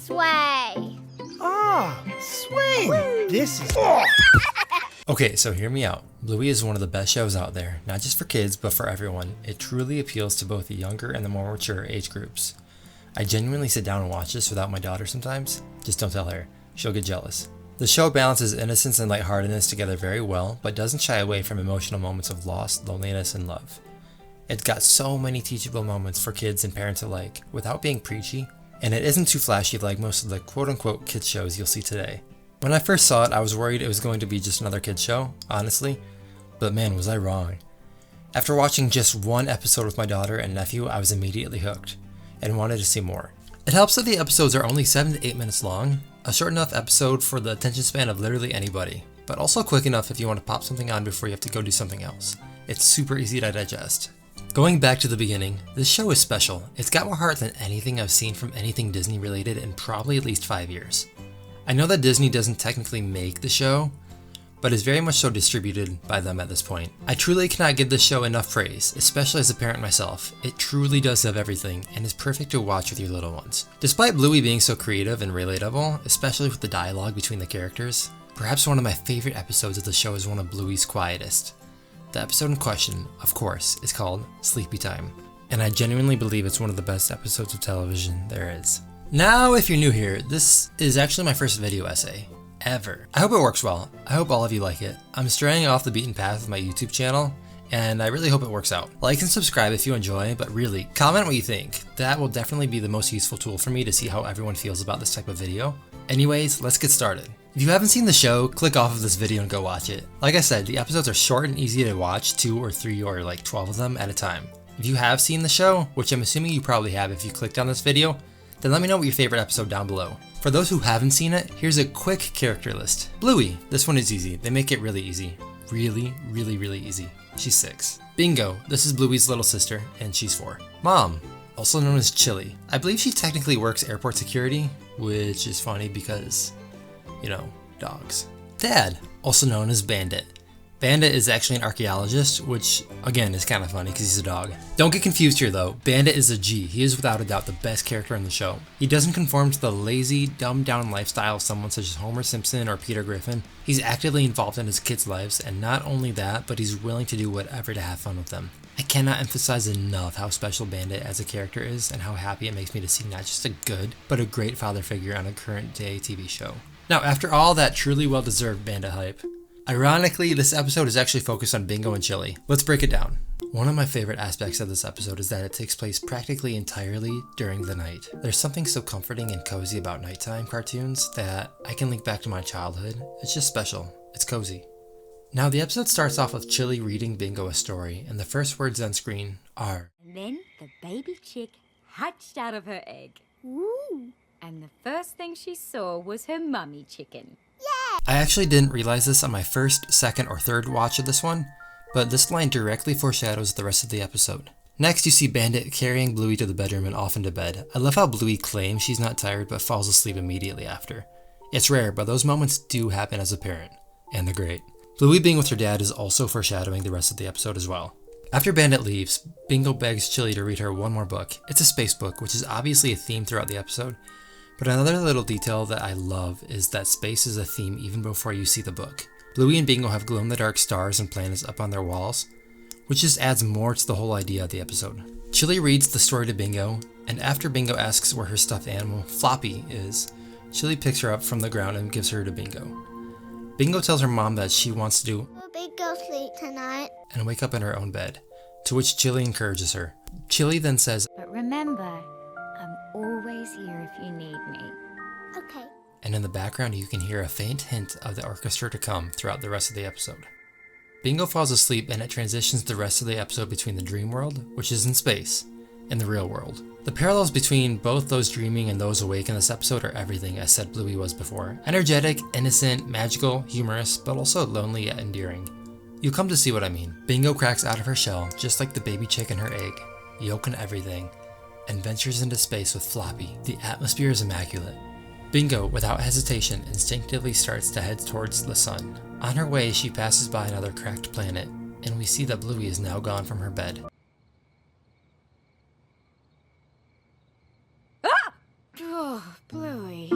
Sway. Ah, swing! This is... Okay, so hear me out. Bluey is one of the best shows out there, not just for kids, but for everyone. It truly appeals to both the younger and the more mature age groups. I genuinely sit down and watch this without my daughter sometimes. Just don't tell her. She'll get jealous. The show balances innocence and lightheartedness together very well, but doesn't shy away from emotional moments of loss, loneliness, and love. It's got so many teachable moments for kids and parents alike, without being preachy, and it isn't too flashy like most of the quote-unquote kids shows you'll see today. When I first saw it, I was worried it was going to be just another kids show, honestly, but man, was I wrong. After watching just one episode with my daughter and nephew, I was immediately hooked, and wanted to see more. It helps that the episodes are only 7 to 8 minutes long, a short enough episode for the attention span of literally anybody, but also quick enough if you want to pop something on before you have to go do something else. It's super easy to digest. Going back to the beginning, this show is special. It's got more heart than anything I've seen from anything Disney related in probably at least 5 years. I know that Disney doesn't technically make the show, but is very much so distributed by them at this point. I truly cannot give this show enough praise, especially as a parent myself. It truly does have everything, and is perfect to watch with your little ones. Despite Bluey being so creative and relatable, especially with the dialogue between the characters, perhaps one of my favorite episodes of the show is one of Bluey's quietest. The episode in question, of course, is called Sleepytime, and I genuinely believe it's one of the best episodes of television there is. Now, if you're new here, this is actually my first video essay, ever. I hope it works well. I hope all of you like it. I'm straying off the beaten path with my YouTube channel, and I really hope it works out. Like and subscribe if you enjoy, but really, comment what you think. That will definitely be the most useful tool for me to see how everyone feels about this type of video. Anyways, let's get started. If you haven't seen the show, click off of this video and go watch it. Like I said, the episodes are short and easy to watch, 2 or 3 or like 12 of them at a time. If you have seen the show, which I'm assuming you probably have if you clicked on this video, then let me know what your favorite episode down below. For those who haven't seen it, here's a quick character list. Bluey, this one is easy. They make it really easy. Really easy. She's 6. Bingo, this is Bluey's little sister, and she's 4. Mom, also known as Chili. I believe she technically works airport security, which is funny because, you know, dogs. Dad, also known as Bandit. Bandit is actually an archaeologist, which again is kind of funny because he's a dog. Don't get confused here though, Bandit is a G. He is without a doubt the best character in the show. He doesn't conform to the lazy, dumbed down lifestyle of someone such as Homer Simpson or Peter Griffin. He's actively involved in his kids' lives, and not only that, but he's willing to do whatever to have fun with them. I cannot emphasize enough how special Bandit as a character is, and how happy it makes me to see not just a good, but a great father figure on a current day TV show. Now, after all that truly well-deserved Bandit hype, ironically, this episode is actually focused on Bingo and Chili. Let's break it down. One of my favorite aspects of this episode is that it takes place practically entirely during the night. There's something so comforting and cozy about nighttime cartoons that I can link back to my childhood. It's just special. It's cozy. Now, the episode starts off with Chili reading Bingo a story, and the first words on screen are, And then the baby chick hatched out of her egg. Ooh. And the first thing she saw was her mummy chicken. I actually didn't realize this on my first, second, or third watch of this one, but this line directly foreshadows the rest of the episode. Next, you see Bandit carrying Bluey to the bedroom and off into bed. I love how Bluey claims she's not tired but falls asleep immediately after. It's rare, but those moments do happen as a parent, and they're great. Bluey being with her dad is also foreshadowing the rest of the episode as well. After Bandit leaves, Bingo begs Chili to read her one more book. It's a space book, which is obviously a theme throughout the episode. But another little detail that I love is that space is a theme even before you see the book. Bluey and Bingo have glow-in-the-dark stars and planets up on their walls, which just adds more to the whole idea of the episode. Chili reads the story to Bingo, and after Bingo asks where her stuffed animal, Floppy, is, Chili picks her up from the ground and gives her to Bingo. Bingo tells her mom that she wants to do Will Bingo sleep tonight? and wake up in her own bed, to which Chili encourages her. Chili then says, But remember, I'm always here if you need me. Okay. and in the background you can hear a faint hint of the orchestra to come throughout the rest of the episode. Bingo falls asleep, and it transitions the rest of the episode between the dream world, which is in space, and the real world. The parallels between both those dreaming and those awake in this episode are everything, as said Bluey was before. Energetic, innocent, magical, humorous, but also lonely yet endearing. You'll come to see what I mean. Bingo cracks out of her shell, just like the baby chick in her egg, yolk and everything, and ventures into space with Floppy. The atmosphere is immaculate. Bingo, without hesitation, instinctively starts to head towards the sun. On her way, she passes by another cracked planet, and we see that Bluey is now gone from her bed. Oh, Bluey.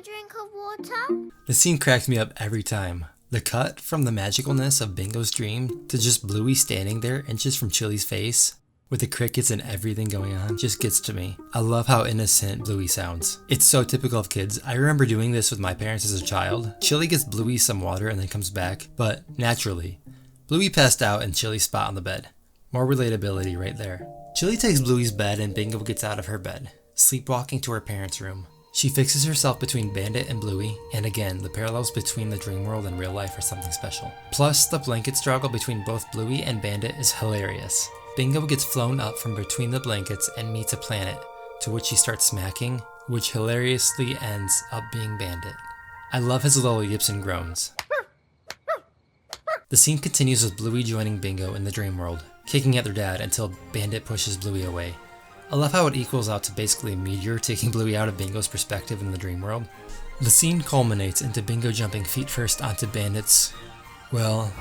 drink of water? The scene cracks me up every time. The cut from the magicalness of Bingo's dream to just Bluey standing there inches from Chili's face with the crickets and everything going on just gets to me. I love how innocent Bluey sounds. It's so typical of kids. I remember doing this with my parents as a child. Chili gets Bluey some water and then comes back, but naturally, Bluey passed out in Chili's spot on the bed. More relatability right there. Chili takes Bluey's bed and Bingo gets out of her bed, sleepwalking to her parents' room. She fixes herself between Bandit and Bluey, and again, the parallels between the dream world and real life are something special. Plus, the blanket struggle between both Bluey and Bandit is hilarious. Bingo gets flown up from between the blankets and meets a planet, to which he starts smacking, which hilariously ends up being Bandit. I love his little yips and groans. The scene continues with Bluey joining Bingo in the dream world, kicking at their dad until Bandit pushes Bluey away. I love how it equals out to basically a meteor taking Bluey out of Bingo's perspective in the dream world. The scene culminates into Bingo jumping feet first onto Bandit's, well...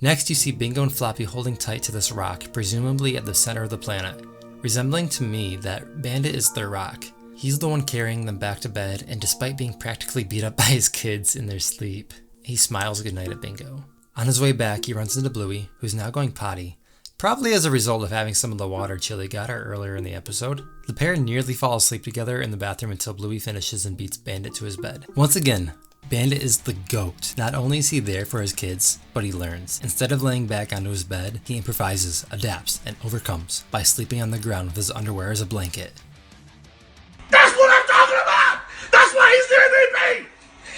Next you see Bingo and Floppy holding tight to this rock, presumably at the center of the planet, resembling to me that Bandit is their rock. He's the one carrying them back to bed, and despite being practically beat up by his kids in their sleep, he smiles goodnight at Bingo. On his way back, he runs into Bluey, who's now going potty, probably as a result of having some of the water Chili got her earlier in the episode. The pair nearly fall asleep together in the bathroom until Bluey finishes and beats Bandit to his bed. Once again, Bandit is the GOAT. Not only is he there for his kids, but he learns. Instead of laying back onto his bed, he improvises, adapts, and overcomes by sleeping on the ground with his underwear as a blanket. That's what I'm talking about! That's why he's the MVP!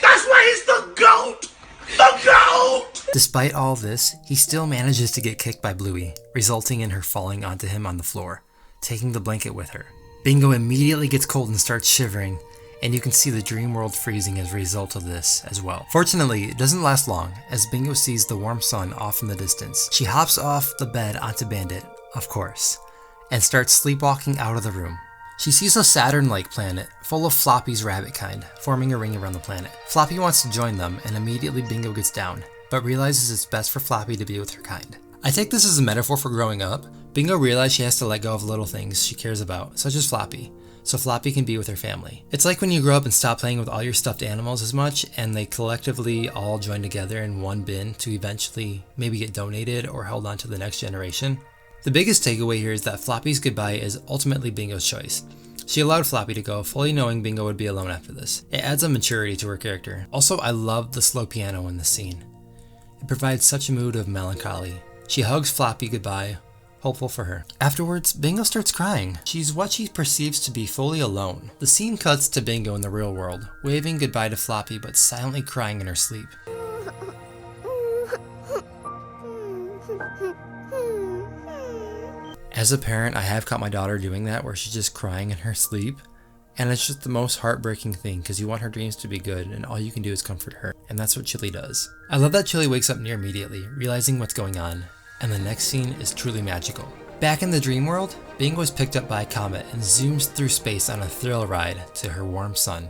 That's why he's the GOAT! The GOAT! Despite all this, he still manages to get kicked by Bluey, resulting in her falling onto him on the floor, taking the blanket with her. Bingo immediately gets cold and starts shivering, and you can see the dream world freezing as a result of this as well. Fortunately, it doesn't last long, as Bingo sees the warm sun off in the distance. She hops off the bed onto Bandit, of course, and starts sleepwalking out of the room. She sees a Saturn-like planet, full of Floppy's rabbit kind, forming a ring around the planet. Floppy wants to join them, and immediately Bingo gets down, but realizes it's best for Floppy to be with her kind. I take this as a metaphor for growing up. Bingo realizes she has to let go of little things she cares about, such as Floppy, so Floppy can be with her family. It's like when you grow up and stop playing with all your stuffed animals as much, and they collectively all join together in one bin to eventually maybe get donated or held on to the next generation. The biggest takeaway here is that Floppy's goodbye is ultimately Bingo's choice. She allowed Floppy to go, fully knowing Bingo would be alone after this. It adds a maturity to her character. Also, I love the slow piano in this scene. It provides such a mood of melancholy. She hugs Floppy goodbye, hopeful for her. Afterwards, Bingo starts crying. She's what she perceives to be fully alone. The scene cuts to Bingo in the real world, waving goodbye to Floppy but silently crying in her sleep. As a parent, I have caught my daughter doing that, where she's just crying in her sleep. And it's just the most heartbreaking thing, because you want her dreams to be good, and all you can do is comfort her. And that's what Chili does. I love that Chili wakes up near immediately, realizing what's going on. And the next scene is truly magical. Back in the dream world, Bingo is picked up by a comet and zooms through space on a thrill ride to her warm sun,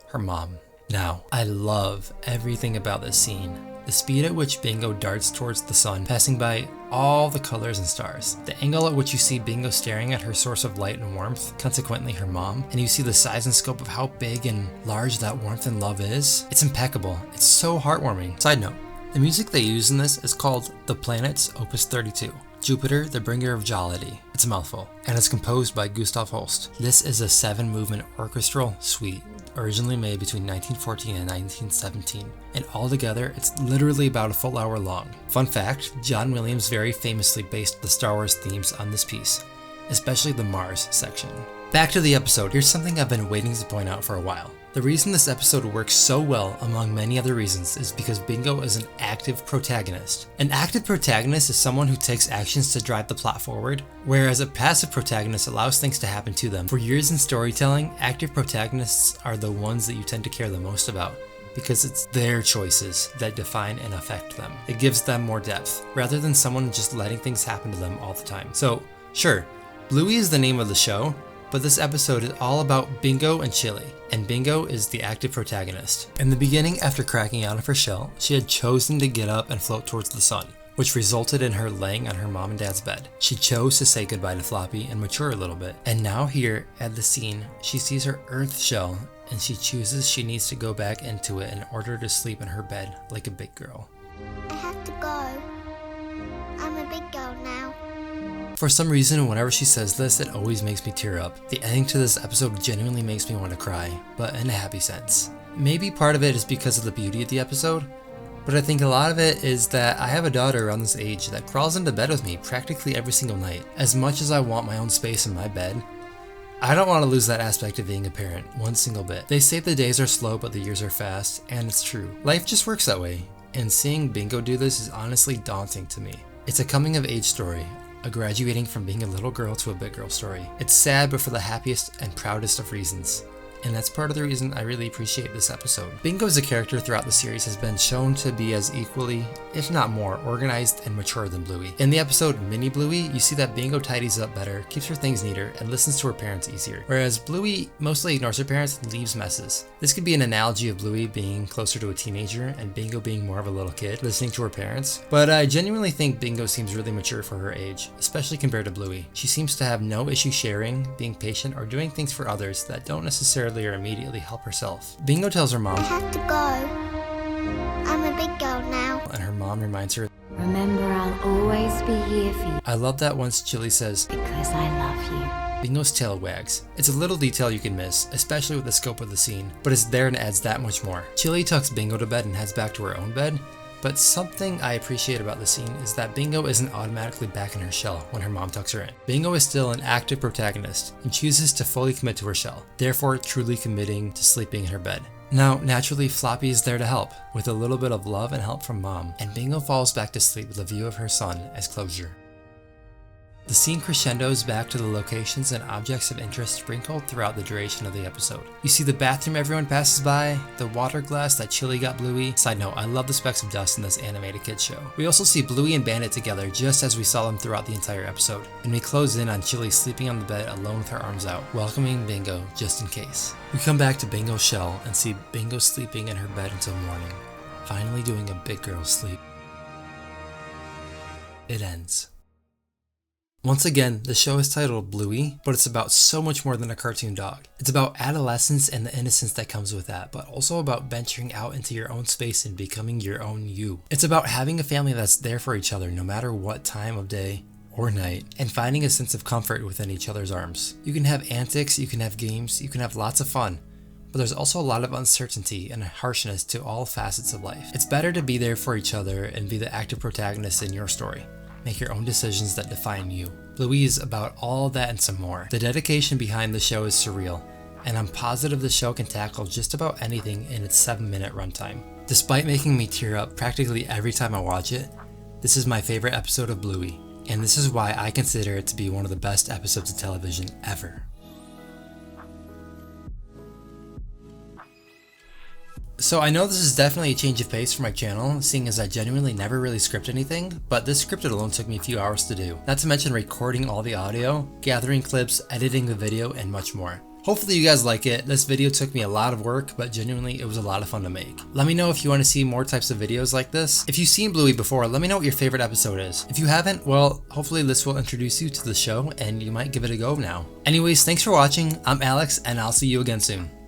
her mom. Now, I love everything about this scene. The speed at which Bingo darts towards the sun, passing by all the colors and stars. The angle at which you see Bingo staring at her source of light and warmth, consequently her mom, and you see the size and scope of how big and large that warmth and love is. It's impeccable. It's so heartwarming. Side note, the music they use in this is called The Planets Opus 32. Jupiter, the Bringer of Jollity. It's a mouthful, and it's composed by Gustav Holst. This is a 7-movement orchestral suite, originally made between 1914 and 1917, and altogether it's literally about a full hour long. Fun fact, John Williams very famously based the Star Wars themes on this piece, especially the Mars section. Back to the episode, here's something I've been waiting to point out for a while. The reason this episode works so well, among many other reasons, is because Bingo is an active protagonist. An active protagonist is someone who takes actions to drive the plot forward, whereas a passive protagonist allows things to happen to them. For years in storytelling, active protagonists are the ones that you tend to care the most about, because it's their choices that define and affect them. It gives them more depth, rather than someone just letting things happen to them all the time. So, sure, Bluey is the name of the show, but this episode is all about Bingo and Chili, and Bingo is the active protagonist. In the beginning, after cracking out of her shell, she had chosen to get up and float towards the sun, which resulted in her laying on her mom and dad's bed. She chose to say goodbye to Floppy and mature a little bit. And now here at the scene, she sees her Earth shell and she chooses she needs to go back into it in order to sleep in her bed like a big girl. I have to go. I'm a big girl now. For some reason, whenever she says this, it always makes me tear up. The ending to this episode genuinely makes me want to cry, but in a happy sense. Maybe part of it is because of the beauty of the episode, but I think a lot of it is that I have a daughter around this age that crawls into bed with me practically every single night. As much as I want my own space in my bed, I don't want to lose that aspect of being a parent one single bit. They say the days are slow but the years are fast, and it's true. Life just works that way, and seeing Bingo do this is honestly daunting to me. It's a coming of age story, a graduating from being a little girl to a big girl story. It's sad, but for the happiest and proudest of reasons. And that's part of the reason I really appreciate this episode. Bingo as a character throughout the series has been shown to be as equally, if not more, organized and mature than Bluey. In the episode Mini Bluey, you see that Bingo tidies up better, keeps her things neater, and listens to her parents easier. Whereas Bluey mostly ignores her parents and leaves messes. This could be an analogy of Bluey being closer to a teenager and Bingo being more of a little kid, listening to her parents. But I genuinely think Bingo seems really mature for her age, especially compared to Bluey. She seems to have no issue sharing, being patient, or doing things for others that don't necessarily or immediately help herself. Bingo tells her mom I have to go. I'm a big girl now. and her mom reminds her. Remember, I'll always be here for you I love that once Chili says, because I love you. Bingo's tail wags. It's a little detail you can miss, especially with the scope of the scene, but it's there and adds that much more. Chili tucks Bingo to bed and heads back to her own bed, but something I appreciate about the scene is that Bingo isn't automatically back in her shell when her mom tucks her in. Bingo is still an active protagonist and chooses to fully commit to her shell, therefore truly committing to sleeping in her bed. Now, naturally, Floppy is there to help, with a little bit of love and help from Mom, and Bingo falls back to sleep with a view of her son as closure. The scene crescendos back to the locations and objects of interest sprinkled throughout the duration of the episode. You see the bathroom everyone passes by, the water glass that Chili got Bluey. Side note, I love the specks of dust in this animated kids show. We also see Bluey and Bandit together just as we saw them throughout the entire episode. And we close in on Chili sleeping on the bed alone with her arms out, welcoming Bingo just in case. We come back to Bingo's shell and see Bingo sleeping in her bed until morning, finally doing a big girl sleep. It ends. Once again, the show is titled Bluey, but it's about so much more than a cartoon dog. It's about adolescence and the innocence that comes with that, but also about venturing out into your own space and becoming your own you. It's about having a family that's there for each other no matter what time of day or night, and finding a sense of comfort within each other's arms. You can have antics, you can have games, you can have lots of fun, but there's also a lot of uncertainty and harshness to all facets of life. It's better to be there for each other and be the active protagonist in your story. Make your own decisions that define you. Bluey is about all that and some more. The dedication behind the show is surreal, and I'm positive the show can tackle just about anything in its 7-minute runtime. Despite making me tear up practically every time I watch it, this is my favorite episode of Bluey, and this is why I consider it to be one of the best episodes of television ever. So I know this is definitely a change of pace for my channel, seeing as I genuinely never really script anything, but this script alone took me a few hours to do. Not to mention recording all the audio, gathering clips, editing the video, and much more. Hopefully you guys like it. This video took me a lot of work, but genuinely it was a lot of fun to make. Let me know if you want to see more types of videos like this. If you've seen Bluey before, let me know what your favorite episode is. If you haven't, well, hopefully this will introduce you to the show and you might give it a go now. Anyways, thanks for watching. I'm Alex and I'll see you again soon.